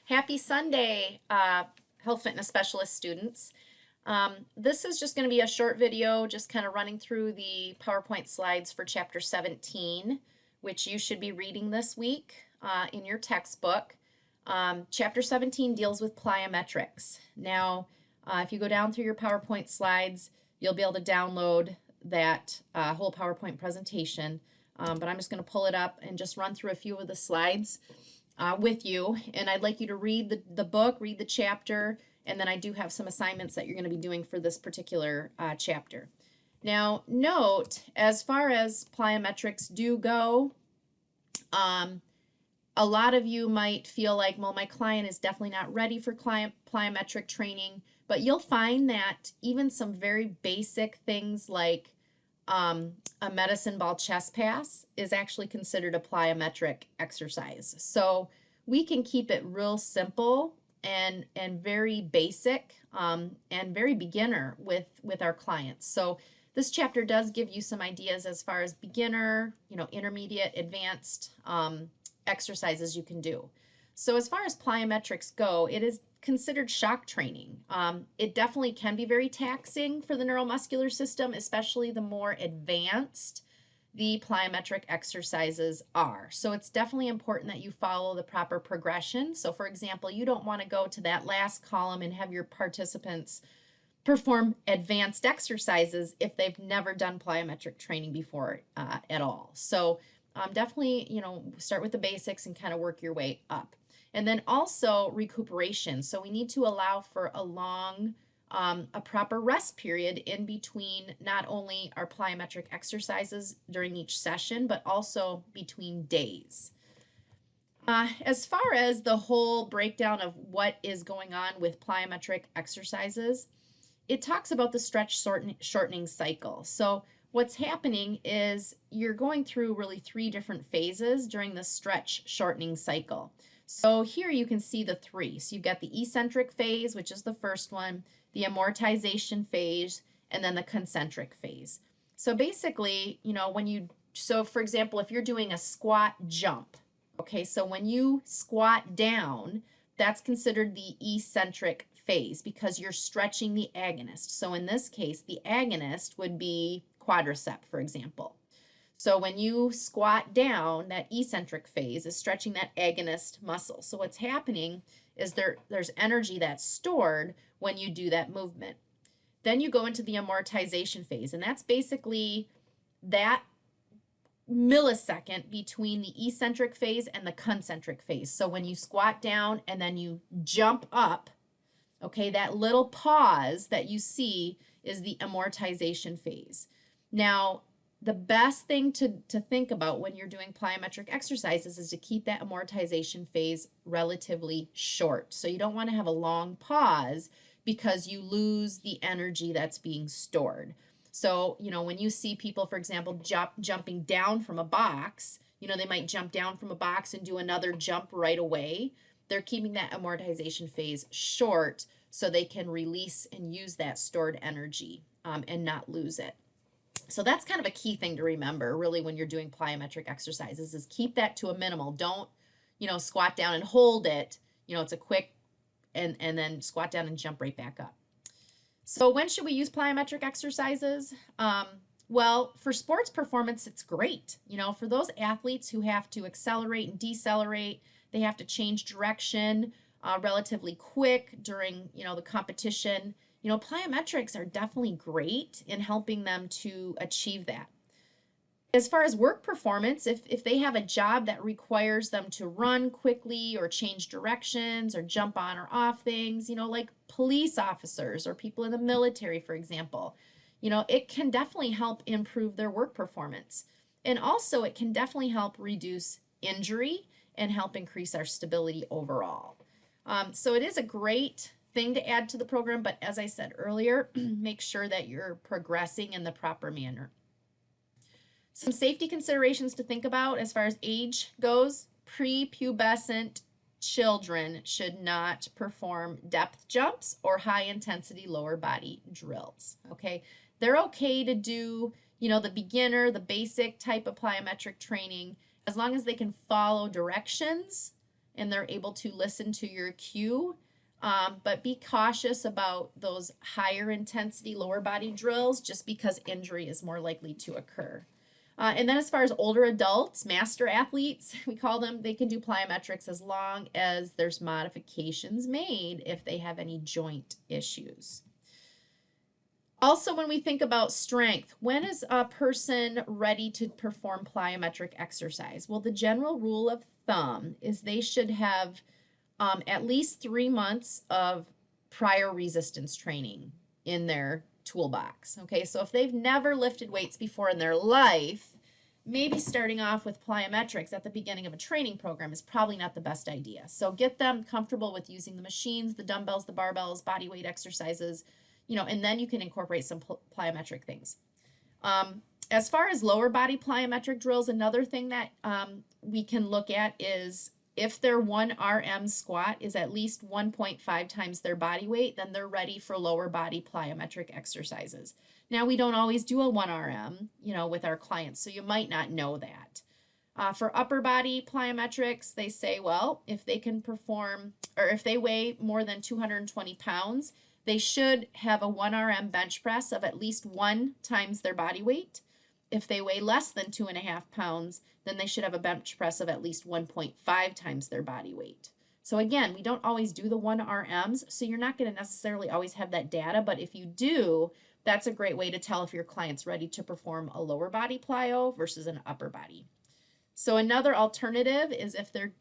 Happy Sunday, health fitness specialist students. This is just going to be a short video, just kind of running through the PowerPoint slides for Chapter 17, which you should be reading this week in your textbook. Chapter 17 deals with plyometrics. Now, if you go down through your PowerPoint slides, you'll be able to download that whole PowerPoint presentation, but I'm just going to pull it up and just run through a few of the slides with you, and I'd like you to read the book, read the chapter, and then I do have some assignments that you're going to be doing for this particular chapter. Now, note, as far as plyometrics do go, a lot of you might feel like, well, my client is definitely not ready for plyometric training, but you'll find that even some very basic things like a medicine ball chest pass is actually considered a plyometric exercise. So we can keep it real simple and very basic and very beginner with our clients. So this chapter does give you some ideas as far as beginner, intermediate, advanced exercises you can do. So as far as plyometrics go, it is considered shock training. It definitely can be very taxing for the neuromuscular system, especially the more advanced the plyometric exercises are. So it's definitely important that you follow the proper progression. So for example, you don't want to go to that last column and have your participants perform advanced exercises if they've never done plyometric training before at all. So definitely, start with the basics and kind of work your way up. And then also recuperation. So we need to allow for a proper rest period in between not only our plyometric exercises during each session, but also between days. As far as the whole breakdown of what is going on with plyometric exercises, it talks about the stretch shortening cycle. So what's happening is you're going through really 3 different phases during the stretch shortening cycle. So here you can see the 3. So you've got the eccentric phase, which is the first one, the amortization phase, and then the concentric phase. So basically, so for example, if you're doing a squat jump, okay, so when you squat down, that's considered the eccentric phase because you're stretching the agonist. So in this case, the agonist would be quadricep, for example. So when you squat down, that eccentric phase is stretching that agonist muscle. So what's happening is there's energy that's stored when you do that movement. Then you go into the amortization phase, and that's basically that millisecond between the eccentric phase and the concentric phase. So when you squat down and then you jump up, okay, that little pause that you see is the amortization phase. Now, the best thing to think about when you're doing plyometric exercises is to keep that amortization phase relatively short. So you don't want to have a long pause because you lose the energy that's being stored. So, when you see people, for example, jumping down from a box, they might jump down from a box and do another jump right away. They're keeping that amortization phase short so they can release and use that stored energy and not lose it. So that's kind of a key thing to remember, really, when you're doing plyometric exercises, is keep that to a minimal. Don't, squat down and hold it. It's a quick, and then squat down and jump right back up. So when should we use plyometric exercises? Well, for sports performance, it's great. For those athletes who have to accelerate and decelerate, they have to change direction relatively quick during, the competition. Plyometrics are definitely great in helping them to achieve that. As far as work performance, if they have a job that requires them to run quickly or change directions or jump on or off things, like police officers or people in the military, for example, it can definitely help improve their work performance. And also it can definitely help reduce injury and help increase our stability overall. So it is a great thing to add to the program, but as I said earlier, make sure that you're progressing in the proper manner. Some safety considerations to think about as far as age goes: prepubescent children should not perform depth jumps or high intensity lower body drills. Okay, they're okay to do, the beginner, the basic type of plyometric training, as long as they can follow directions and they're able to listen to your cue. But be cautious about those higher intensity lower body drills just because injury is more likely to occur. And then as far as older adults, master athletes, we call them, they can do plyometrics as long as there's modifications made if they have any joint issues. Also, when we think about strength, when is a person ready to perform plyometric exercise? Well, the general rule of thumb is they should have at least 3 months of prior resistance training in their toolbox. Okay, so if they've never lifted weights before in their life, maybe starting off with plyometrics at the beginning of a training program is probably not the best idea. So get them comfortable with using the machines, the dumbbells, the barbells, body weight exercises, and then you can incorporate some plyometric things. As far as lower body plyometric drills, another thing that we can look at is if their 1 RM squat is at least 1.5 times their body weight, then they're ready for lower body plyometric exercises. Now, we don't always do a 1 RM, with our clients, so you might not know that. For upper body plyometrics, they say, well, if they can perform, or if they weigh more than 220 pounds, they should have a 1 RM bench press of at least 1 times their body weight. If they weigh less than 2.5 pounds, then they should have a bench press of at least 1.5 times their body weight. So again, we don't always do the 1 RMs, so you're not going to necessarily always have that data, but if you do, that's a great way to tell if your client's ready to perform a lower body plyo versus an upper body. So another alternative is if their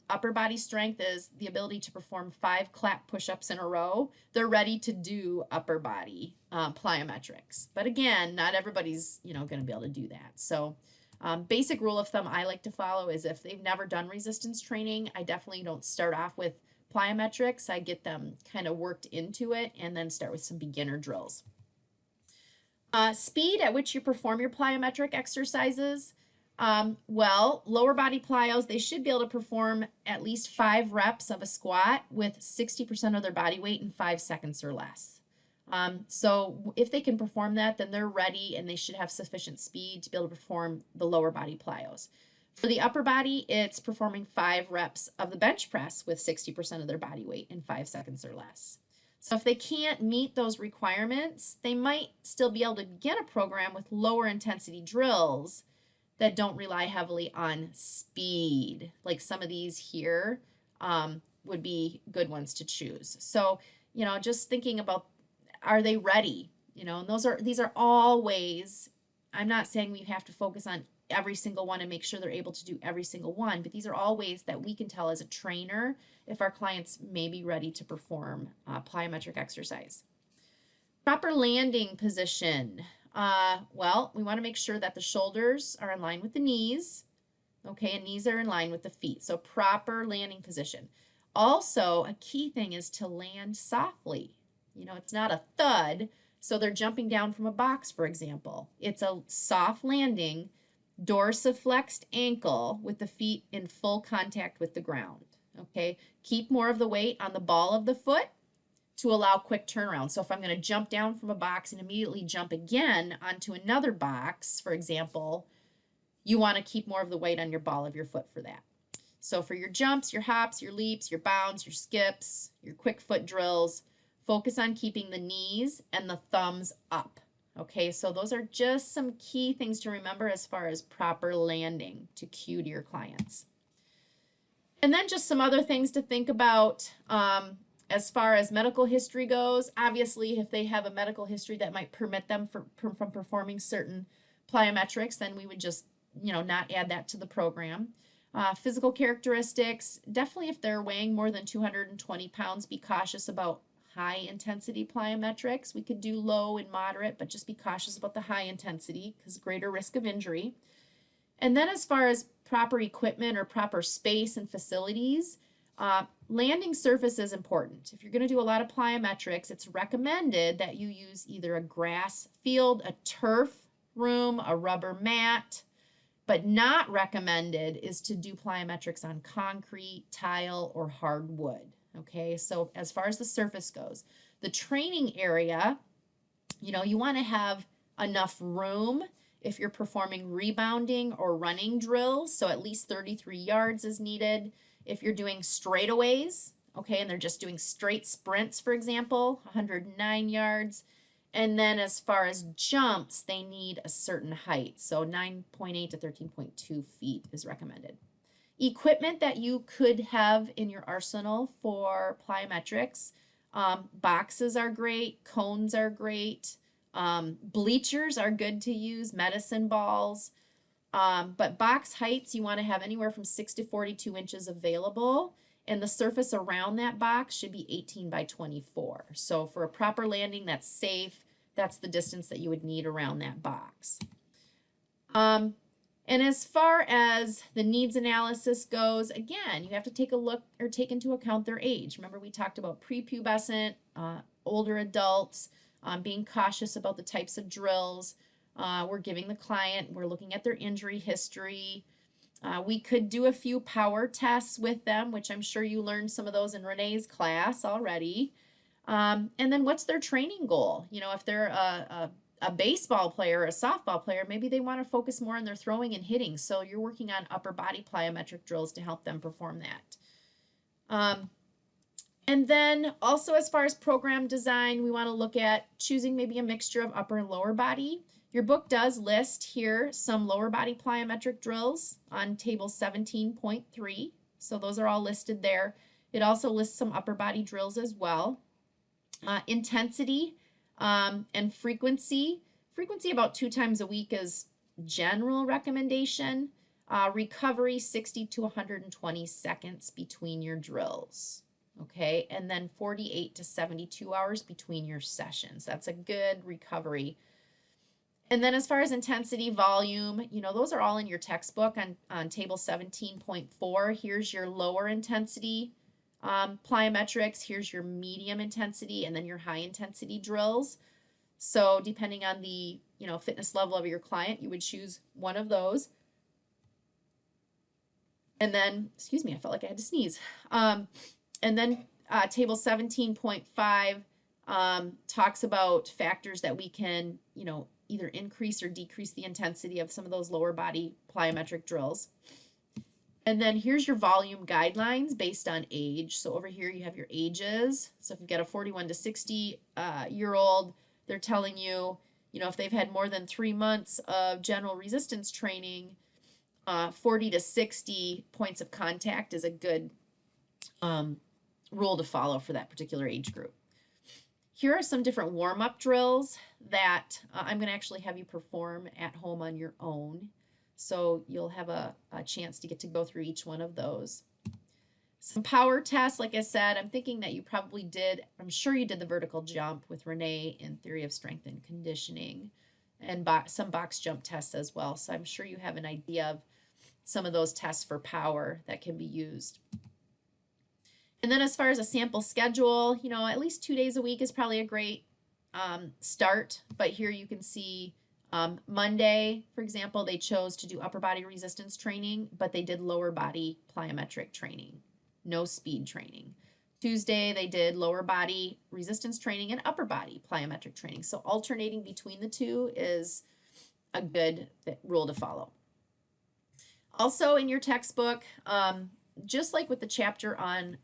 upper body strength is the ability to perform 5 clap push-ups in a row, they're ready to do upper body plyometrics. But again, not everybody's going to be able to do that. So basic rule of thumb I like to follow is if they've never done resistance training, I definitely don't start off with plyometrics. I get them kind of worked into it and then start with some beginner drills. Speed at which you perform your plyometric exercises. Well, lower body plyos, they should be able to perform at least 5 reps of a squat with 60% of their body weight in 5 seconds or less. So if they can perform that, then they're ready and they should have sufficient speed to be able to perform the lower body plyos. For the upper body, it's performing 5 reps of the bench press with 60% of their body weight in 5 seconds or less. So if they can't meet those requirements, they might still be able to get a program with lower intensity drills that don't rely heavily on speed. Like some of these here would be good ones to choose. So, just thinking about, are they ready? And these are all ways. I'm not saying we have to focus on every single one and make sure they're able to do every single one, but these are all ways that we can tell as a trainer if our clients may be ready to perform plyometric exercise. Proper landing position. Well, we want to make sure that the shoulders are in line with the knees, okay, and knees are in line with the feet. So proper landing position. Also, a key thing is to land softly. It's not a thud, so they're jumping down from a box, for example. It's a soft landing, dorsiflexed ankle with the feet in full contact with the ground, okay? Keep more of the weight on the ball of the foot to allow quick turnaround. So if I'm going to jump down from a box and immediately jump again onto another box, for example, you want to keep more of the weight on your ball of your foot for that. So for your jumps, your hops, your leaps, your bounds, your skips, your quick foot drills, focus on keeping the knees and the thumbs up. Okay, so those are just some key things to remember as far as proper landing to cue to your clients. And then just some other things to think about as far as medical history goes. Obviously, if they have a medical history that might permit them from performing certain plyometrics, then we would just, not add that to the program. Physical characteristics, definitely if they're weighing more than 220 pounds, be cautious about high intensity plyometrics. We could do low and moderate, but just be cautious about the high intensity because greater risk of injury. And then as far as proper equipment or proper space and facilities, landing surface is important. If you're going to do a lot of plyometrics, it's recommended that you use either a grass field, a turf room, a rubber mat, but not recommended is to do plyometrics on concrete, tile, or hardwood. Okay, so as far as the surface goes, the training area, you want to have enough room if you're performing rebounding or running drills, so at least 33 yards is needed. If you're doing straightaways, okay, and they're just doing straight sprints, for example, 109 yards. And then as far as jumps, they need a certain height. So 9.8 to 13.2 feet is recommended. Equipment that you could have in your arsenal for plyometrics. Boxes are great, cones are great, bleachers are good to use, medicine balls. But box heights, you want to have anywhere from 6 to 42 inches available. And the surface around that box should be 18 by 24. So for a proper landing that's safe, that's the distance that you would need around that box. And as far as the needs analysis goes, again, you have to take a look or take into account their age. Remember, we talked about prepubescent, older adults, being cautious about the types of drills we're giving the client. We're looking at their injury history. We could do a few power tests with them, which I'm sure you learned some of those in Renee's class already. And then what's their training goal? You know, if they're a baseball player or a softball player, maybe they want to focus more on their throwing and hitting. So you're working on upper body plyometric drills to help them perform that. And then also as far as program design, we want to look at choosing maybe a mixture of upper and lower body. Your book does list here some lower body plyometric drills on table 17.3. So those are all listed there. It also lists some upper body drills as well. Intensity and frequency. Frequency about 2 times a week is general recommendation. Recovery 60 to 120 seconds between your drills. Okay, and then 48 to 72 hours between your sessions. That's a good recovery. And then as far as intensity, volume, you know, those are all in your textbook on table 17.4. Here's your lower intensity plyometrics. Here's your medium intensity and then your high intensity drills. So depending on the, you know, fitness level of your client, you would choose one of those. And then, excuse me, I felt like I had to sneeze. And then table 17.5 talks about factors that we can, you know, either increase or decrease the intensity of some of those lower body plyometric drills. And then here's your volume guidelines based on age. So over here you have your ages. So if you've got a 41 to 60 year old, they're telling you, you know, if they've had more than 3 months of general resistance training, 40 to 60 points of contact is a good rule to follow for that particular age group. Here are some different warm-up drills that I'm going to actually have you perform at home on your own. So you'll have a chance to get to go through each one of those. Some power tests, like I said, I'm thinking that you probably did, I'm sure you did the vertical jump with Renee in Theory of Strength and Conditioning, and some box jump tests as well. So I'm sure you have an idea of some of those tests for power that can be used. And then as far as a sample schedule, you know, at least 2 days a week is probably a great start. But here you can see Monday, for example, they chose to do upper body resistance training, but they did lower body plyometric training, no speed training. Tuesday, they did lower body resistance training and upper body plyometric training. So alternating between the two is a good rule to follow. Also in your textbook, just like with the chapter on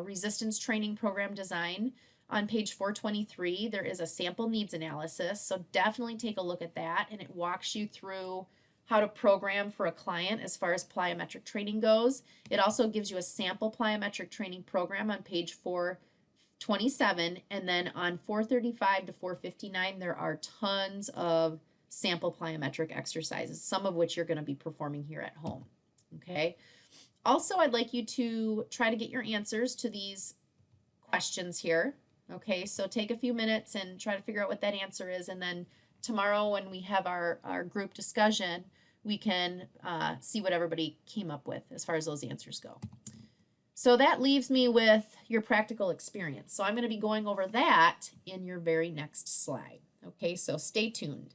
resistance training program design, on page 423, there is a sample needs analysis. So definitely take a look at that, and it walks you through how to program for a client as far as plyometric training goes. It also gives you a sample plyometric training program on page 427, and then on 435 to 459, there are tons of sample plyometric exercises, some of which you're going to be performing here at home. Okay. Also, I'd like you to try to get your answers to these questions here. Okay, so take a few minutes and try to figure out what that answer is, and then tomorrow when we have our group discussion, we can see what everybody came up with as far as those answers go. So that leaves me with your practical experience. So I'm going to be going over that in your very next slide. Okay, so stay tuned.